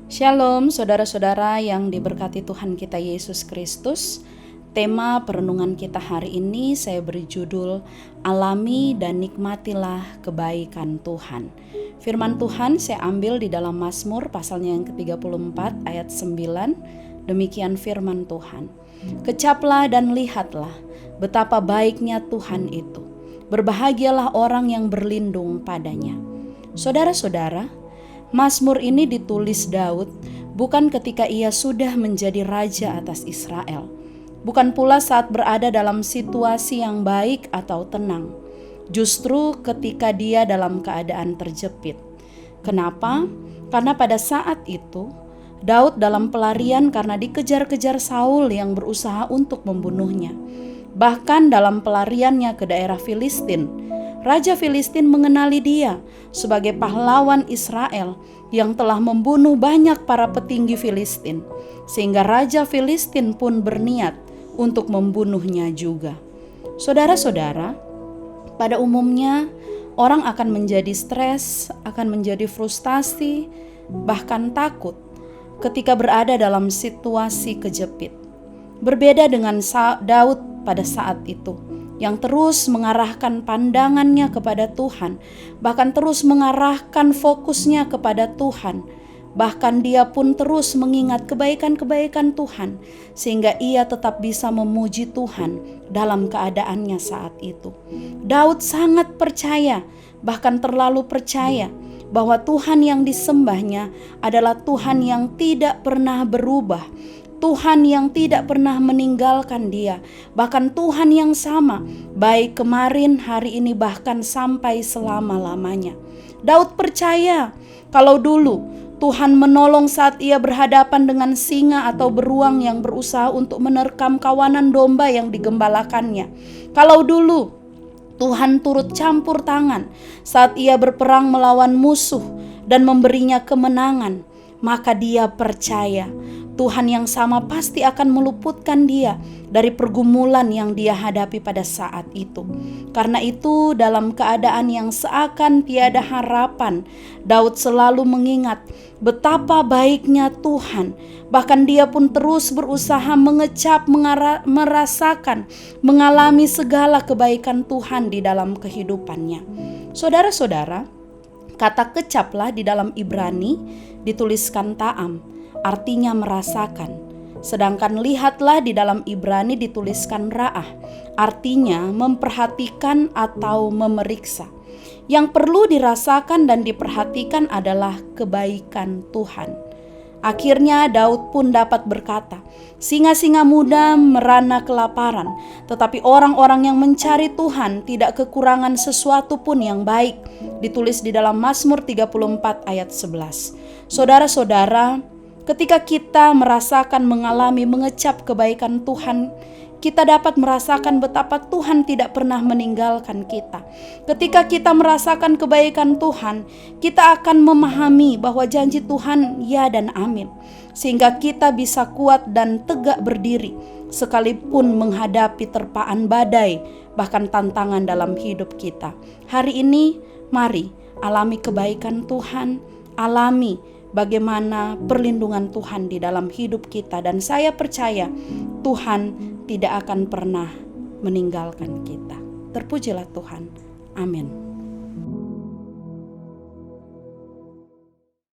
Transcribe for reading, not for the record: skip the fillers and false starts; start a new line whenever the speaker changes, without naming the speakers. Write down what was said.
Shalom saudara-saudara yang diberkati Tuhan kita Yesus Kristus. Tema perenungan kita hari ini saya beri judul Alami dan nikmatilah kebaikan Tuhan. Firman Tuhan saya ambil di dalam Mazmur pasalnya yang ke-34 ayat 9. Demikian firman Tuhan. Kecaplah dan lihatlah betapa baiknya Tuhan itu. Berbahagialah orang yang berlindung padanya. Saudara-saudara, Mazmur ini ditulis Daud bukan ketika ia sudah menjadi raja atas Israel, bukan pula saat berada dalam situasi yang baik atau tenang, justru ketika dia dalam keadaan terjepit. Kenapa? Karena pada saat itu Daud dalam pelarian karena dikejar-kejar Saul yang berusaha untuk membunuhnya. Bahkan dalam pelariannya ke daerah Filistin, Raja Filistin mengenali dia sebagai pahlawan Israel yang telah membunuh banyak para petinggi Filistin, sehingga Raja Filistin pun berniat untuk membunuhnya juga. Saudara-saudara, pada umumnya orang akan menjadi stres, akan menjadi frustasi, bahkan takut ketika berada dalam situasi kejepit. Berbeda dengan Daud pada saat itu, yang terus mengarahkan pandangannya kepada Tuhan, bahkan terus mengarahkan fokusnya kepada Tuhan. Bahkan dia pun terus mengingat kebaikan-kebaikan Tuhan, sehingga ia tetap bisa memuji Tuhan dalam keadaannya saat itu. Daud sangat percaya, bahkan terlalu percaya, bahwa Tuhan yang disembahnya adalah Tuhan yang tidak pernah berubah, Tuhan yang tidak pernah meninggalkan dia, bahkan Tuhan yang sama, baik kemarin, hari ini, bahkan sampai selama-lamanya. Daud percaya kalau dulu Tuhan menolong saat ia berhadapan dengan singa atau beruang yang berusaha untuk menerkam kawanan domba yang digembalakannya. Kalau dulu Tuhan turut campur tangan saat ia berperang melawan musuh dan memberinya kemenangan, maka dia percaya Tuhan yang sama pasti akan meluputkan dia dari pergumulan yang dia hadapi pada saat itu. Karena itu, dalam keadaan yang seakan tiada harapan, Daud selalu mengingat betapa baiknya Tuhan. Bahkan dia pun terus berusaha mengecap, merasakan, mengalami segala kebaikan Tuhan di dalam kehidupannya. Saudara-saudara, kata kecaplah di dalam Ibrani dituliskan ta'am, artinya merasakan. Sedangkan lihatlah di dalam Ibrani dituliskan ra'ah, artinya memperhatikan atau memeriksa. Yang perlu dirasakan dan diperhatikan adalah kebaikan Tuhan. Akhirnya Daud pun dapat berkata, singa-singa muda merana kelaparan, tetapi orang-orang yang mencari Tuhan tidak kekurangan sesuatu pun yang baik. Ditulis di dalam Mazmur 34 ayat 11. Saudara-saudara, ketika kita merasakan, mengalami, mengecap kebaikan Tuhan, kita dapat merasakan betapa Tuhan tidak pernah meninggalkan kita. Ketika kita merasakan kebaikan Tuhan, kita akan memahami bahwa janji Tuhan ya dan amin. Sehingga kita bisa kuat dan tegak berdiri, sekalipun menghadapi terpaan badai, bahkan tantangan dalam hidup kita. Hari ini, mari alami kebaikan Tuhan, alami bagaimana perlindungan Tuhan di dalam hidup kita, dan saya percaya Tuhan tidak akan pernah meninggalkan kita. Terpujilah Tuhan. Amin.